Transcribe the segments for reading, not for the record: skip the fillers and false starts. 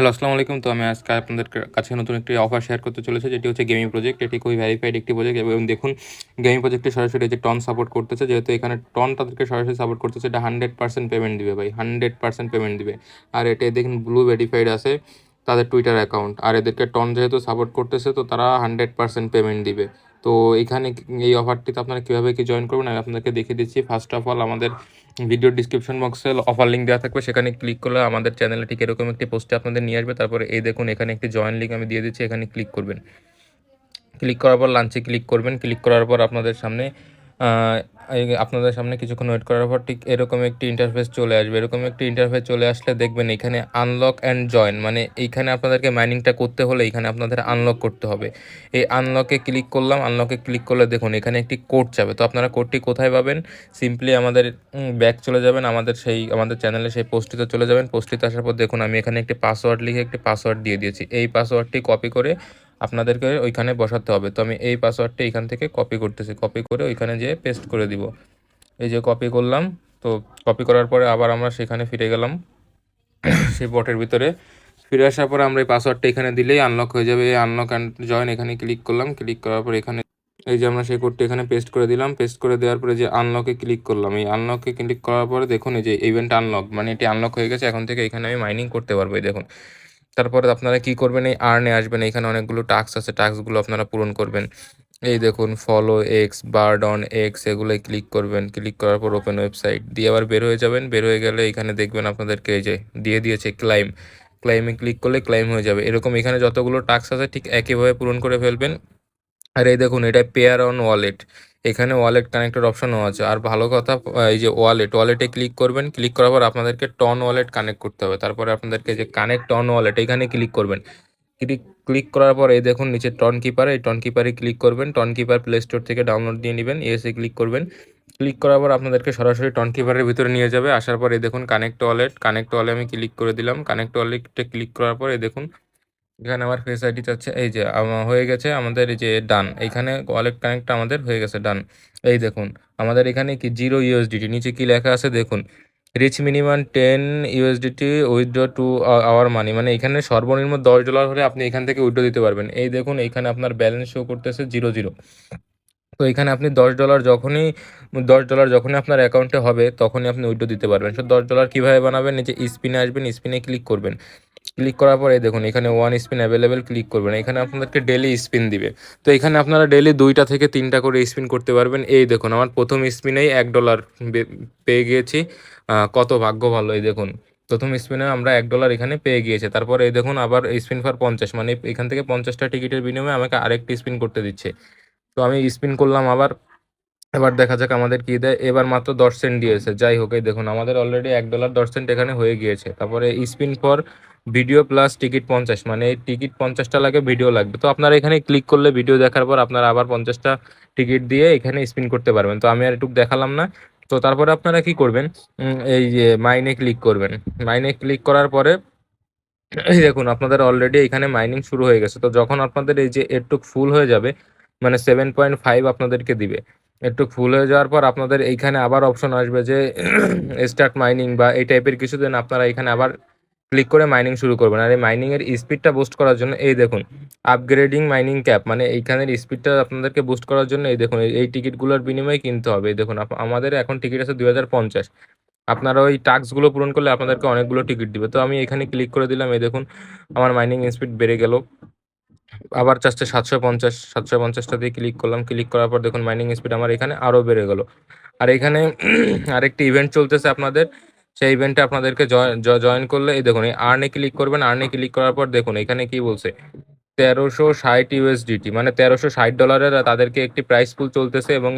Hello, আসসালামু আলাইকুম। তো আমি আজকে আপনাদের কাছে নতুন একটি অফার শেয়ার করতে চলেছি, যেটি হচ্ছে গেমিং প্রজেক্ট। এটি খুবই ভেরিফাইড একটি প্রজেক্ট এবং দেখুন গেমিং প্রজেক্টে সরাসরি যে টন সাপোর্ট করতেছে, যেহেতু এখানে টন তাদেরকে সরাসরি সাপোর্ট করতেছে, এটা 100% পেমেন্ট দিবে ভাই, 100% পেমেন্ট দিবে। আর এটা দেখুন ব্লু ভেরিফাইড আছে তাদের টুইটার অ্যাকাউন্ট, আর এদেরকে টন যেহেতু সাপোর্ট করতেছে তো তারা 100% পেমেন্ট দিবে। তো এখানে এই অফারটিতে আপনারা কীভাবে কি জয়েন করবেন আমি আপনাদেরকে দেখিয়ে দিচ্ছি। ফার্স্ট অফ অল আমাদের ভিডিও ডিসক্রিপশন বক্সে অফার লিঙ্ক দেওয়া থাকবে, সেখানে ক্লিক করলে আমাদের চ্যানেলে ঠিক এরকম একটি পোস্টে আপনাদের নিয়ে আসবে। তারপরে এই দেখুন এখানে একটি জয়েন লিঙ্ক আমি দিয়ে দিচ্ছি, এখানে ক্লিক করবেন। ক্লিক করার পর লাঞ্চে ক্লিক করবেন। ক্লিক করার পর আপনাদের সামনে কিছুক্ষণ ওয়েট করার পর ঠিক এরকম একটি ইন্টারফেস চলে আসবে। এরকম একটি ইন্টারফেস চলে আসলে দেখবেন এখানে আনলক অ্যান্ড জয়েন, মানে এইখানে আপনাদেরকে মাইনিংটা করতে হলে এখানে আপনাদের আনলক করতে হবে। এই আনলকে ক্লিক করলাম। আনলকে ক্লিক করলে দেখুন এখানে একটি কোড যাবে। তো আপনারা কোডটি কোথায় পাবেন? সিম্পলি আমাদের ব্যাক চলে যাবেন, আমাদের চ্যানেলে সেই পোস্টটিতে চলে যাবেন। পোস্টটিতে আসার পর দেখুন আমি এখানে একটি পাসওয়ার্ড লিখে একটি পাসওয়ার্ড দিয়ে দিয়েছি। এই পাসওয়ার্ডটি কপি করে আপনাদেরকে ওইখানে বসাতে হবে। তো আমি এই পাসওয়ার্ডটা এখান থেকে কপি করতেছি, কপি করে ওইখানে যেয়ে পেস্ট করে দিব। এই যে কপি করলাম। তো কপি করার পরে আবার আমরা সেখানে ফিরে গেলাম সেই বটের ভিতরে। ফিরে আসার পরে আমরা এই পাসওয়ার্ডটা এখানে দিলেই আনলক হয়ে যাবে। এই আনলক অ্যান্ড জয়েন এখানে ক্লিক করলাম। ক্লিক করার পর এখানে এই যে আমরা সেই কোডটি এখানে পেস্ট করে দিলাম। পেস্ট করে দেওয়ার পরে যে আনলকে ক্লিক করলাম, এই আনলকে ক্লিক করার পরে দেখুন এই যে ইভেন্ট আনলক, মানে এটি আনলক হয়ে গেছে। এখন থেকে এখানে আমি মাইনিং করতে পারবো। এই দেখুন। তারপরে আপনারা কি করবেন, এই আর্নে আসবেন। এখানে অনেকগুলো টাস্ক আছে, টাস্কগুলো আপনারা পূরণ করবেন। এই দেখুন follow x, bird on x, এগুলোই ক্লিক করবেন। ক্লিক করার পর ওপেন ওয়েবসাইট দিয়ে আবার বের হয়ে যাবেন। বের হয়ে গেলে এখানে দেখবেন আপনাদেরকে এই যে দিয়ে দিয়েছে ক্লাইম। ক্লাইমে ক্লিক করলে ক্লাইম হয়ে যাবে। এরকম এখানে যতগুলো টাস্ক আছে ঠিক একইভাবে পূরণ করে ফেলবেন। আর এই দেখুন এটা পেয়ার অন ওয়ালেট, এখানে ওয়ালেট কানেক্টের অপশনও আছে। আর ভালো কথা, এই যে ওয়ালেটে ক্লিক করবেন। ক্লিক করার পর আপনাদেরকে টন ওয়ালেট কানেক্ট করতে হবে। তারপরে আপনাদেরকে যে কানেক্ট টন ওয়ালেট এখানে ক্লিক করবেন। ক্লিক করার পর এই দেখুন নিচে টন কিপার, এই টন কিপারে ক্লিক করবেন। টন কিপার প্লে স্টোর থেকে ডাউনলোড দিয়ে নেবেন। এসে ক্লিক করবেন। ক্লিক করার পর আপনাদেরকে সরাসরি টন কিপারের ভিতরে নিয়ে যাবে। আসার পর এই দেখুন কানেক্ট ওয়ালেট, কানেক্ট ওয়ালে আমি ক্লিক করে দিলাম। কানেক্ট ওয়ালেটে ক্লিক করার পর এই দেখুন এখানে আমার ফেস আইডি চাচ্ছে। এই যে হয়ে গেছে আমাদের, এই যে ডান, এখানে ওয়ালেট কানেক্টটা আমাদের হয়ে গেছে, ডান। এই দেখুন আমাদের এখানে কি 0 USDT, নিচে কি লেখা আছে দেখুন, reach minimum 10 USDT withdraw to our money, মানে এখানে সর্বনিম্ন $10 হলে আপনি এখান থেকে উইথড্র দিতে পারবেন। এই দেখুন এখানে আপনার ব্যালেন্স শো করতেছে 0 0। তো এখানে আপনি $10 যখনই আপনার অ্যাকাউন্টে হবে তখনই আপনি উইথড্র দিতে পারবেন। সো $10 কীভাবে বানাবেন, এই যে স্পিনে আসবেন, স্পিনে ক্লিক করবেন। ক্লিক করার পরে দেখুন এখানে 1 স্পিন অ্যাভেলেবেল, ক্লিক করবেন। এখানে আপনাদেরকে ডেলি স্পিন দিবে। তো এখানে আপনারা ডেলি 2টা থেকে 3টা করে স্পিন করতে পারবেন। এই দেখুন আমার প্রথম স্পিনেই $1 পেয়ে গিয়েছি। কত ভাগ্য ভালো। এই দেখুন প্রথম স্পিনে আমরা $1 এখানে পেয়ে গিয়েছে। তারপরে এই দেখুন আবার স্পিন ফর 50, মানে এখান থেকে 50টা টিকিটের বিনিময়ে আমাকে আরেকটি স্পিন করতে দিচ্ছে। তো আমি স্পিন করলাম আবার। এবার দেখা যাক আমাদের কি দেয়। এবার মাত্র 10 সেন্ট দিয়েছে। যাই হোক, এই দেখুন আমাদের অলরেডি $1 10 এখানে হয়ে গিয়েছে। তারপরে spin for video plus ticket 50, মানে এই টিকিট 50টা লাগে, ভিডিও লাগবে। তো আপনারা এখানে ক্লিক করলে ভিডিও দেখার পর আপনারা আবার 50টা টিকিট দিয়ে এখানে স্পিন করতে পারবেন। তো আমি আর একটু দেখালাম না। তো তারপরে আপনারা কি করবেন, এই যে মাইনে ক্লিক করবেন। মাইনে ক্লিক করার পরে এই দেখুন আপনাদের অলরেডি এখানে মাইনিং শুরু হয়ে গেছে। তো যখন আপনাদের এই যে এরটুক ফুল হয়ে যাবে, মানে 7.5 আপনাদেরকে দিবে। এরটুক ফুল হয়ে যাওয়ার পর আপনাদের এইখানে আবার অপশন আসবে যে স্টার্ট মাইনিং বা এই টাইপের কিছু, দেন আপনারা এখানে আবার ক্লিক করে মাইনিং শুরু করবেন। আর এই মাইনিংয়ের স্পিডটা বুস্ট করার জন্য এই দেখুন আপগ্রেডিং মাইনিং ক্যাপ, মানে এইখানের স্পিডটা আপনাদেরকে বুস্ট করার জন্য এই দেখুন এই টিকিটগুলোর বিনিময়ে কিনতে হবে। এই দেখুন আমাদের এখন টিকিট আছে 2050। আপনারা ওই টাস্কগুলো পূরণ করলে আপনাদেরকে অনেকগুলো টিকিট দিবে। তো আমি এখানে ক্লিক করে দিলাম। এই দেখুন আমার মাইনিং স্পিড বেড়ে গেল। আবার চাচ্ছে 750, 750টা দিয়ে ক্লিক করলাম। ক্লিক করার পর দেখুন মাইনিং স্পিড আমার এখানে আরও বেড়ে গেল। আর এখানে আরেকটি ইভেন্ট চলতেছে আপনাদের, সেই ইভেন্টে আপনাদেরকে জয়েন করলে এই দেখুন এই আর্নে ক্লিক করবেন। আর্নে ক্লিক করার পর দেখুন এখানে কি বলছে, 1360 USDT, মানে $1360 তাদেরকে একটি প্রাইস পুল চলতেছে। এবং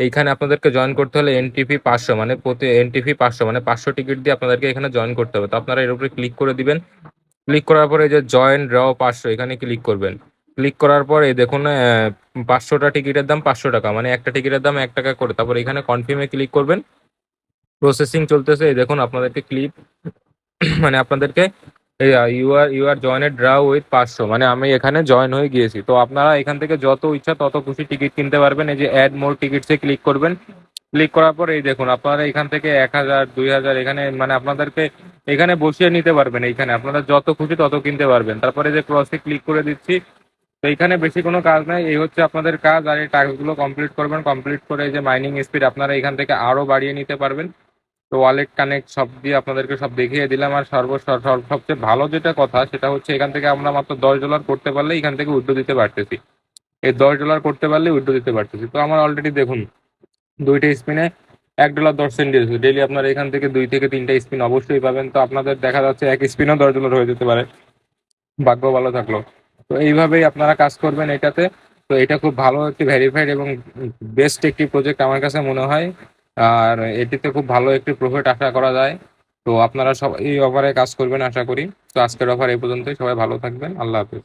এইখানে আপনাদেরকে জয়েন করতে হলে এনটিপি 500, মানে প্রতি এনটিপি 500, মানে 500 টিকিট দিয়ে আপনাদেরকে এখানে জয়েন করতে হবে। তো আপনারা এর উপরে ক্লিক করে দিবেন। ক্লিক করার পরে যে জয়েন র 500 এখানে ক্লিক করবেন। ক্লিক করার পর এই দেখুন 500টা টিকিটের দাম $500, মানে একটা টিকিটের দাম $1 করে। তারপর এখানে কনফার্মে ক্লিক করবেন। প্রসেসিং চলতেছে। এই দেখুন আপনাদেরকে ক্লিক মানে আপনাদেরকে ইউ আর জয়েন্ট ড্রা উইথ 500, মানে আমি এখানে জয়েন হয়ে গিয়েছি। তো আপনারা এখান থেকে যত ইচ্ছা তত খুশি টিকিট কিনতে পারবেন। এই যে অ্যাড মোর টিকিটসে ক্লিক করবেন। ক্লিক করার পর এই দেখুন আপনারা এখান থেকে 1000, 2000 এখানে, মানে আপনাদেরকে এখানে বসিয়ে নিতে পারবেন, এইখানে আপনারা যত খুশি তত কিনতে পারবেন। তারপরে যে ক্রসে ক্লিক করে দিচ্ছি, তো এইখানে বেশি কোনো কাজ নাই, এই হচ্ছে আপনাদের কাজ। আর এই টাস্কগুলো কমপ্লিট করবেন, কমপ্লিট করে এই যে মাইনিং স্পিড আপনারা এখান থেকে আরো বাড়িয়ে নিতে পারবেন। তো ওয়ালেট কানেক্ট সব দিয়ে আপনাদেরকে সব দেখিয়ে দিলাম। আর সবচেয়ে ভালো যেটা কথা সেটা হচ্ছে এখান থেকে আমরা মাত্র $10 করতে পারলে এখান থেকে উইথড্র দিতে পারতেছি। এই $10 করতে পারলে উইথড্র দিতে পারতেছি। তো আমার অলরেডি দেখুন দুইটা স্পিনে $1.10 দিয়েছে। ডেলি আপনার এখান থেকে 2 থেকে 3টা স্পিন অবশ্যই পাবেন। তো আপনাদের দেখা যাচ্ছে এক স্পিনও $10 হয়ে যেতে পারে, ভাগ্য ভালো থাকলো। তো এইভাবেই আপনারা কাজ করবেন এটাতে। তো এটা খুব ভালো একটি ভেরিফাইড এবং বেস্ট একটি প্রজেক্ট আমার কাছে মনে হয়। আর এটিতে খুব ভালো একটি প্রফিট আশা করা যায়। তো আপনারা সবাই এই অফারে কাজ করবেন আশা করি। তো আজকের অফার এই পর্যন্তই, সবাই ভালো থাকবেন, আল্লাহ হাফেজ।